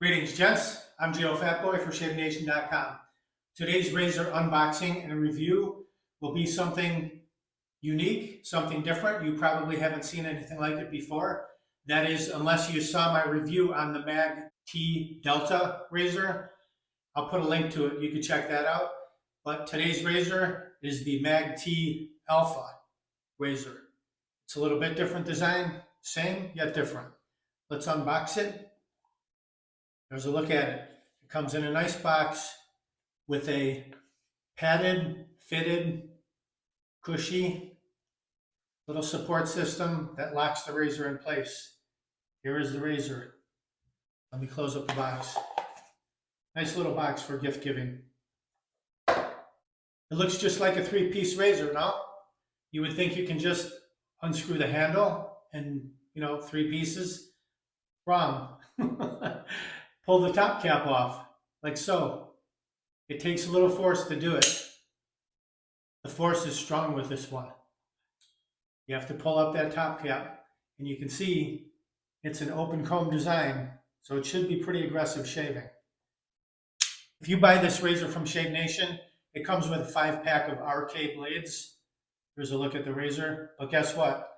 Greetings, gents. I'm Geofatboy for ShaveNation.com. Today's razor unboxing and review will be something unique, something different. You probably haven't seen anything like it before. That is, unless you saw my review on the Mag T Delta razor. I'll put a link to it. You can check that out. But today's razor is the Mag T Alpha razor. It's a little bit different design, same yet different. Let's unbox it. There's a look at it. It comes in a nice box with a padded, fitted, cushy little support system that locks the razor in place. Here is the razor. Let me close up the box. Nice little box for gift giving. It looks just like a three-piece razor, no? You would think you can just unscrew the handle and, three pieces. Wrong. Pull the top cap off, like so. It takes a little force to do it. The force is strong with this one. You have to pull up that top cap, and you can see it's an open comb design, so it should be pretty aggressive shaving. If you buy this razor from Shave Nation, it comes with a 5-pack of RK blades. Here's a look at the razor, but guess what?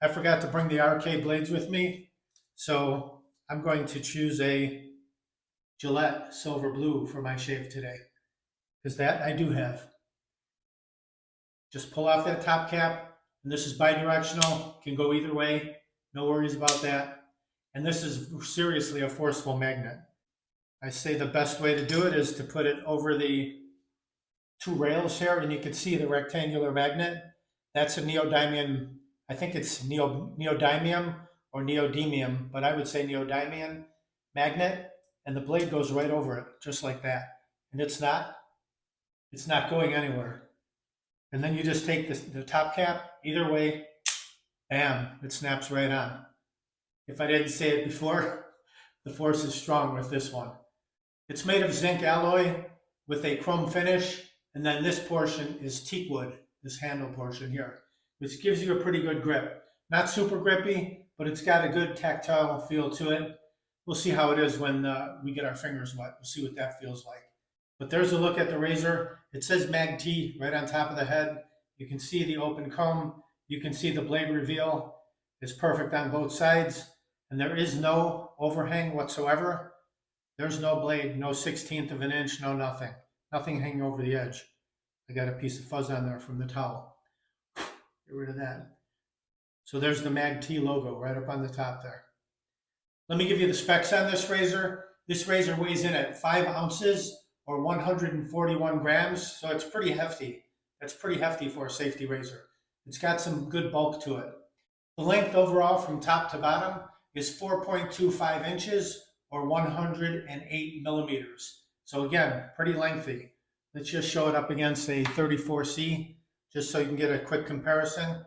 I forgot to bring the RK blades with me, so I'm going to choose a Gillette Silver Blue for my shave today, because that I do have. Just pull off that top cap, and this is bi-directional, can go either way, no worries about that. And this is seriously a forceful magnet. I say the best way to do it is to put it over the two rails here, and you can see the rectangular magnet. That's a neodymium, I think it's neodymium or neodymium, but I would say neodymium magnet. And the blade goes right over it, just like that. And it's not going anywhere. And then you just take the top cap, either way, bam, it snaps right on. If I didn't say it before, the force is strong with this one. It's made of zinc alloy with a chrome finish, and then this portion is teak wood, this handle portion here, which gives you a pretty good grip. Not super grippy, but it's got a good tactile feel to it. We'll see how it is when we get our fingers wet. We'll see what that feels like. But there's a look at the razor. It says Mag T right on top of the head. You can see the open comb. You can see the blade reveal. It's perfect on both sides. And there is no overhang whatsoever. There's no blade, no 1/16 of an inch, no nothing. Nothing hanging over the edge. I got a piece of fuzz on there from the towel. Get rid of that. So there's the Mag T logo right up on the top there. Let me give you the specs on this razor. This razor weighs in at 5 ounces or 141 grams, so it's pretty hefty. That's pretty hefty for a safety razor. It's got some good bulk to it. The length overall from top to bottom is 4.25 inches or 108 millimeters. So again, pretty lengthy. Let's just show it up against a 34C, just so you can get a quick comparison.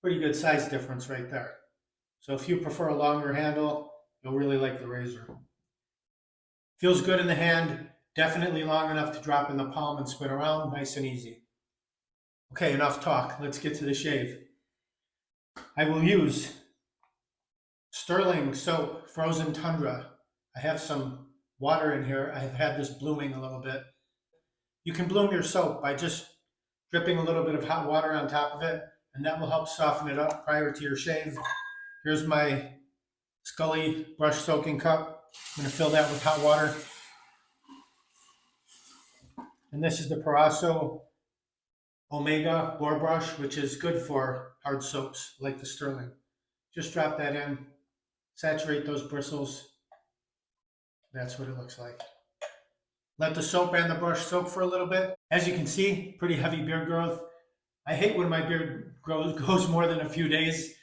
Pretty good size difference right there. So if you prefer a longer handle, you'll really like the razor. Feels good in the hand, definitely long enough to drop in the palm and spin around, nice and easy. Okay, enough talk, let's get to the shave. I will use Sterling Soap Frozen Tundra. I have some water in here. I have had this blooming a little bit. You can bloom your soap by just dripping a little bit of hot water on top of it, and that will help soften it up prior to your shave. Here's my Scully brush soaking cup. I'm going to fill that with hot water. And this is the Parasso Omega Boar Brush, which is good for hard soaps like the Sterling. Just drop that in, saturate those bristles. That's what it looks like. Let the soap and the brush soak for a little bit. As you can see, pretty heavy beard growth. I hate when my beard goes more than a few days.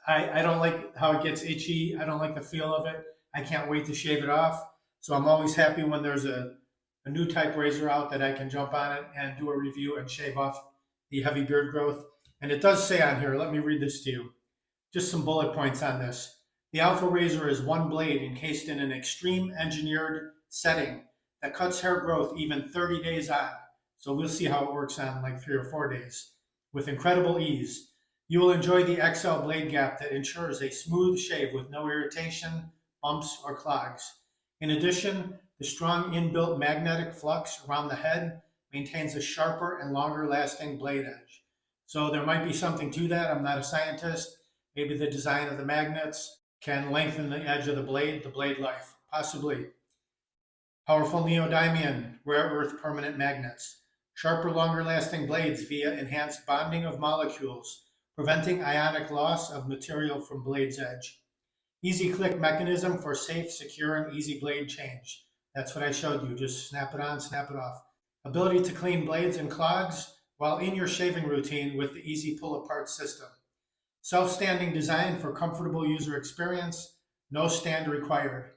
I don't like how it gets itchy. I don't like the feel of it. I can't wait to shave it off. So I'm always happy when there's a new type razor out that I can jump on it and do a review and shave off the heavy beard growth. And it does say on here, let me read this to you. Just some bullet points on this. The Alpha razor is one blade encased in an extreme engineered setting that cuts hair growth even 30 days on. So we'll see how it works on like 3 or 4 days with incredible ease. You will enjoy the XL blade gap that ensures a smooth shave with no irritation, bumps, or clogs. In addition, the strong inbuilt magnetic flux around the head maintains a sharper and longer lasting blade edge. So there might be something to that. I'm not a scientist. Maybe the design of the magnets can lengthen the edge of the blade life, possibly. Powerful neodymium, rare earth permanent magnets. Sharper, longer lasting blades via enhanced bonding of molecules, preventing ionic loss of material from blade's edge. Easy click mechanism for safe, secure, and easy blade change. That's what I showed you. Just snap it on, snap it off. Ability to clean blades and clogs while in your shaving routine with the easy pull apart system. Self-standing design for comfortable user experience. No stand required.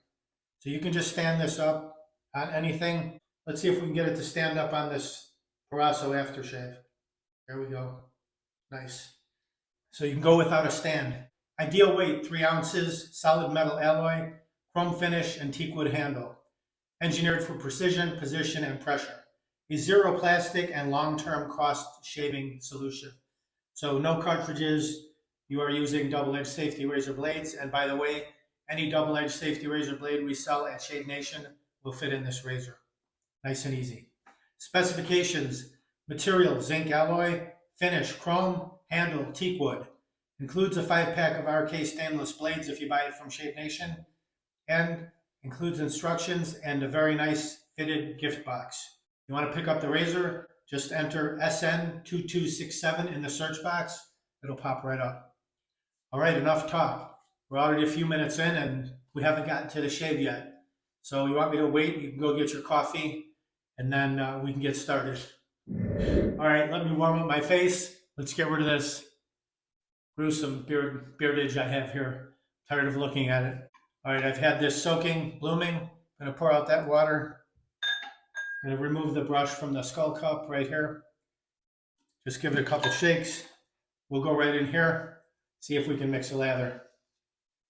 So you can just stand this up on anything. Let's see if we can get it to stand up on this Parasso aftershave. There we go. Nice. So you can go without a stand. Ideal weight, 3 ounces, solid metal alloy, chrome finish, and teak wood handle. Engineered for precision, position, and pressure. A zero plastic and long-term cost shaving solution. So no cartridges. You are using double-edged safety razor blades. And by the way, any double-edged safety razor blade we sell at Shave Nation will fit in this razor. Nice and easy. Specifications: material, zinc alloy, finish, chrome, handle, teak wood. Includes a 5-pack of RK stainless blades if you buy it from Shave Nation, and includes instructions and a very nice fitted gift box. You want to pick up the razor, just enter SN2267 in the search box. It'll pop right up. All right, enough talk. We're already a few minutes in and we haven't gotten to the shave yet. So you want me to wait? You can go get your coffee and then we can get started. All right, let me warm up my face. Let's get rid of this gruesome beardage I have here. Tired of looking at it. All right, I've had this soaking, blooming. I'm gonna pour out that water. I'm gonna remove the brush from the skull cup right here. Just give it a couple shakes. We'll go right in here, see if we can mix a lather.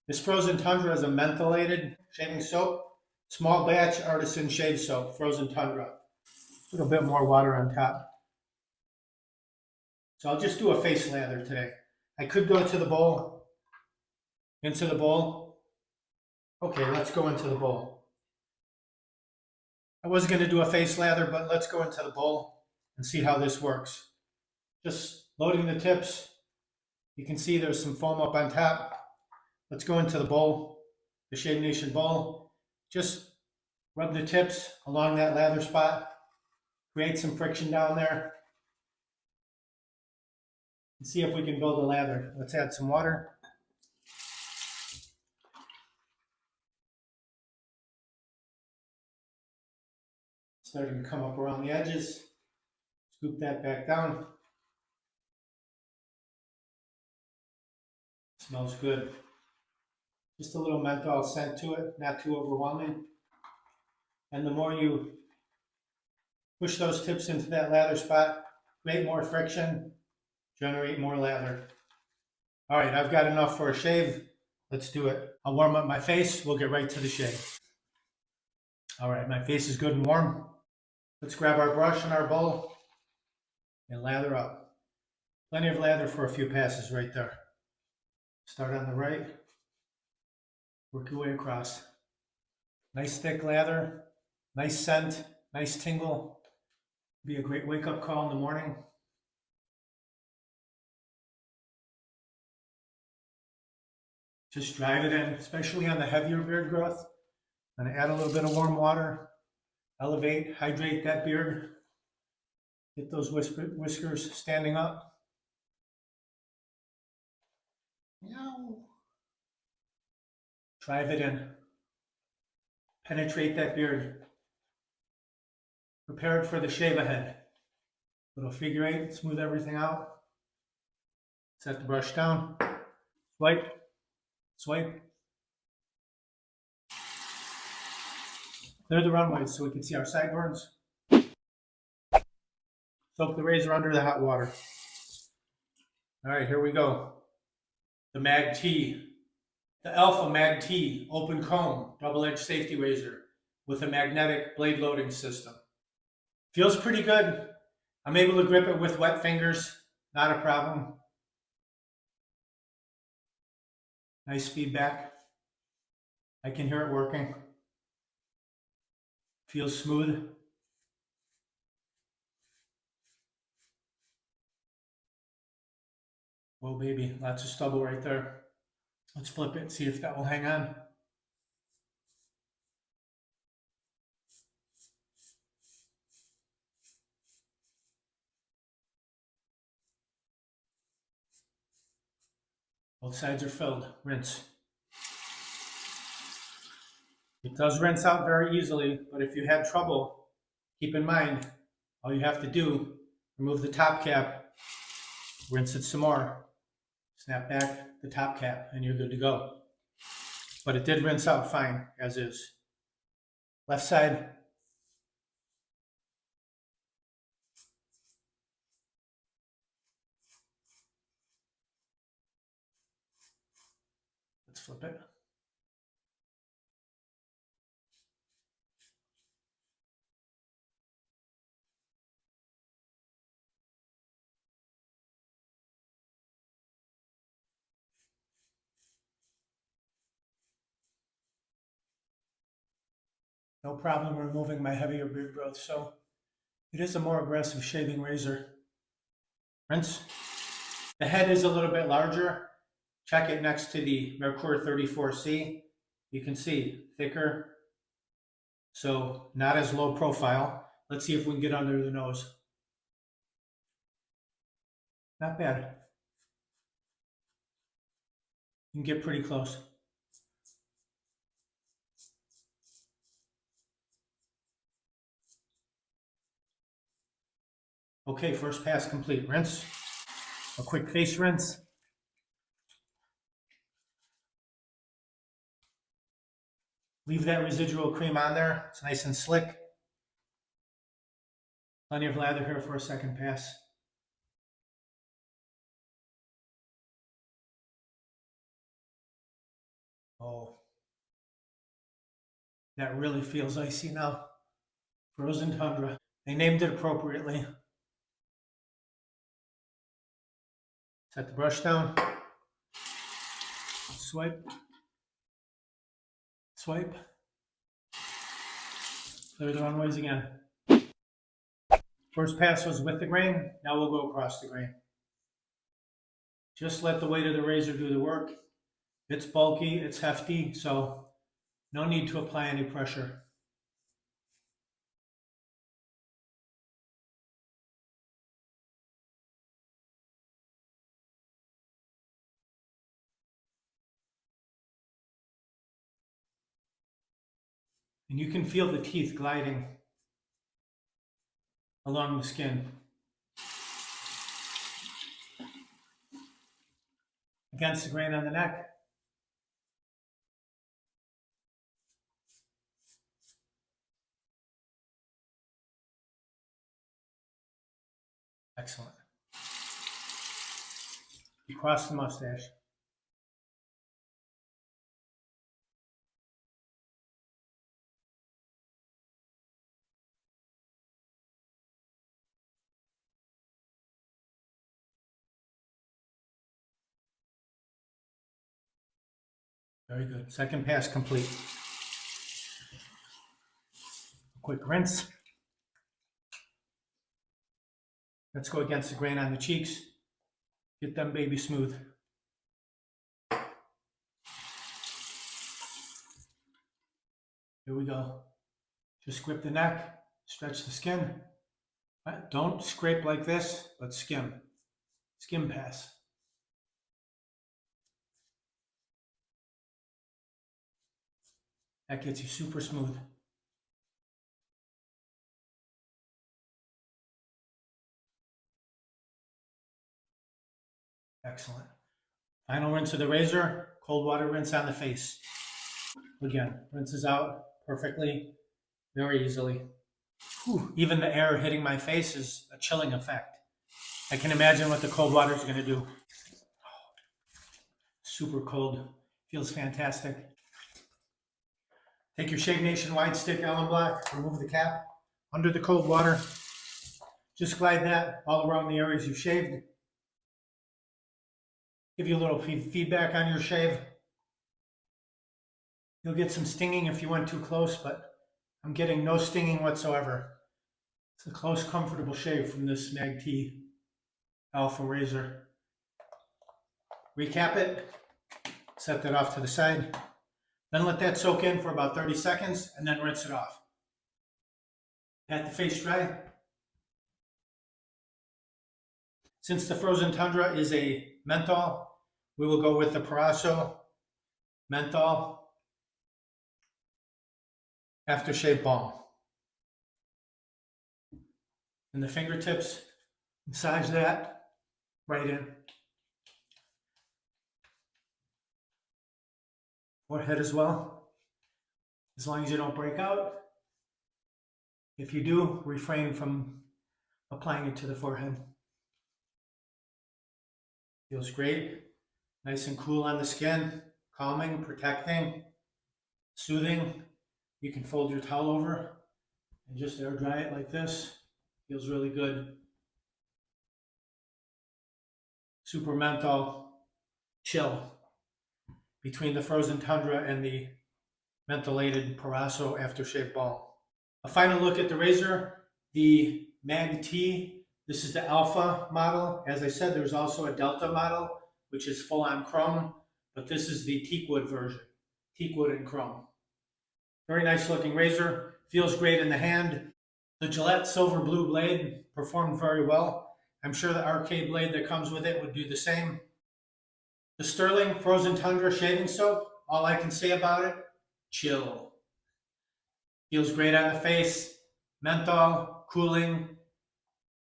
This Frozen Tundra is a mentholated shaving soap. Small batch artisan shave soap, Frozen Tundra. A little bit more water on top. So I'll just do a face lather today. I could go to the bowl, into the bowl. Okay, let's go into the bowl. I was going to do a face lather, but let's go into the bowl and see how this works. Just loading the tips. You can see there's some foam up on top. Let's go into the bowl, the Shave Nation bowl. Just rub the tips along that lather spot. Create some friction down there. And see if we can build a lather. Let's add some water. Starting to come up around the edges. Scoop that back down. Smells good. Just a little menthol scent to it, not too overwhelming. And the more you push those tips into that lather spot, create more friction, generate more lather. All right, I've got enough for a shave. Let's do it. I'll warm up my face. We'll get right to the shave. All right, my face is good and warm. Let's grab our brush and our bowl and lather up. Plenty of lather for a few passes right there. Start on the right, work your way across. Nice thick lather, nice scent, nice tingle. Be a great wake-up call in the morning. Just drive it in, especially on the heavier beard growth. I'm going to add a little bit of warm water, elevate, hydrate that beard, get those whiskers standing up. Drive it in. Penetrate that beard. Prepare it for the shave ahead. Little figure 8, smooth everything out. Set the brush down. Swipe. Swipe. Clear the runways so we can see our sideburns. Soak the razor under the hot water. All right, here we go. The Mag T. The Alpha Mag T open comb double-edged safety razor with a magnetic blade loading system. Feels pretty good. I'm able to grip it with wet fingers, not a problem. Nice feedback. I can hear it working. Feels smooth. Whoa, baby, lots of stubble right there. Let's flip it and see if that will hang on. Both sides are filled. Rinse. It does rinse out very easily, but if you had trouble, keep in mind, all you have to do, remove the top cap, rinse it some more, snap back the top cap, and you're good to go. But it did rinse out fine, as is. Left side. Let's flip it. No problem removing my heavier beard growth, so it is a more aggressive shaving razor. Rinse. The head is a little bit larger. Check it next to the Merkur 34C. You can see thicker, so not as low profile. Let's see if we can get under the nose. Not bad. You can get pretty close. Okay, first pass complete. Rinse. A quick face rinse. Leave that residual cream on there. It's nice and slick. Plenty of lather here for a second pass. Oh, that really feels icy now. Frozen tundra. They named it appropriately. Set the brush down. Swipe. Swipe. Clear the runways again. First pass was with the grain. Now we'll go across the grain. Just let the weight of the razor do the work. It's bulky, it's hefty, so no need to apply any pressure. And you can feel the teeth gliding along the skin. Against the grain on the neck. Excellent. Across the mustache. Very good. Second pass complete. A quick rinse. Let's go against the grain on the cheeks. Get them baby smooth. Here we go. Just grip the neck, stretch the skin. Don't scrape like this, but skim. Skim pass. That gets you super smooth. Excellent. Final rinse of the razor, cold water rinse on the face. Again, rinses out perfectly, very easily. Whew, even the air hitting my face is a chilling effect. I can imagine what the cold water is going to do. Super cold. Feels fantastic. Take your Shave Nation wide stick Allen block, remove the cap under the cold water. Just glide that all around the areas you shaved. Give you a little feedback on your shave. You'll get some stinging if you went too close, but I'm getting no stinging whatsoever. It's a close, comfortable shave from this Mag-T Alpha razor. Recap it, set that off to the side, then let that soak in for about 30 seconds and then rinse it off. Pat the face dry. Since the Frozen Tundra is a menthol, we will go with the Paraso Menthol Aftershave Balm. And the fingertips, massage that right in. Forehead as well, as long as you don't break out. If you do, refrain from applying it to the forehead. Feels great, nice and cool on the skin, calming, protecting, soothing. You can fold your towel over and just air dry it like this. Feels really good. Super menthol chill between the Frozen Tundra and the mentholated Paraso Aftershave Balm. A final look at the razor, the Mag-T. This is the Alpha model. As I said, there's also a Delta model, which is full on chrome, but this is the teakwood version, teakwood and chrome. Very nice looking razor, feels great in the hand. The Gillette Silver Blue blade performed very well. I'm sure the arcade blade that comes with it would do the same. The Sterling Frozen Tundra shaving soap, all I can say about it, chill. Feels great on the face, menthol, cooling,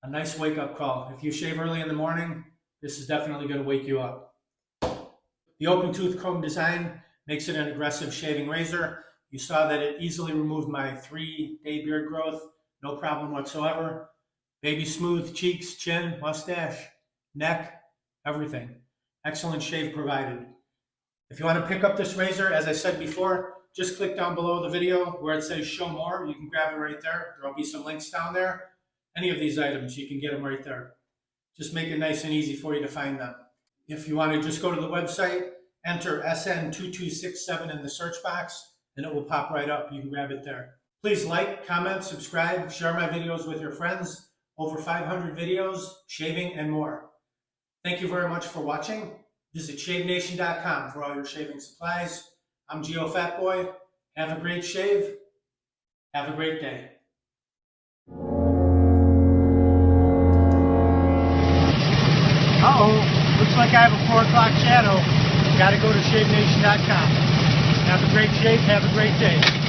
a nice wake-up call. If you shave early in the morning, this is definitely going to wake you up. The open tooth comb design makes it an aggressive shaving razor. You saw that it easily removed my 3-day beard growth, no problem whatsoever. Baby smooth cheeks, chin, mustache, neck, everything. Excellent shave provided. If you want to pick up this razor, as I said before, just click down below the video where it says show more. You can grab it right there. There'll be some links down there. Any of these items, you can get them right there. Just make it nice and easy for you to find them. If you want to just go to the website, enter SN2267 in the search box, and it will pop right up. You can grab it there. Please like, comment, subscribe, share my videos with your friends. Over 500 videos, shaving, and more. Thank you very much for watching. Visit ShaveNation.com for all your shaving supplies. I'm Geofatboy. Have a great shave. Have a great day. Uh-oh, looks like I have a 4 o'clock shadow. Got to go to ShaveNation.com. Have a great shave. Have a great day.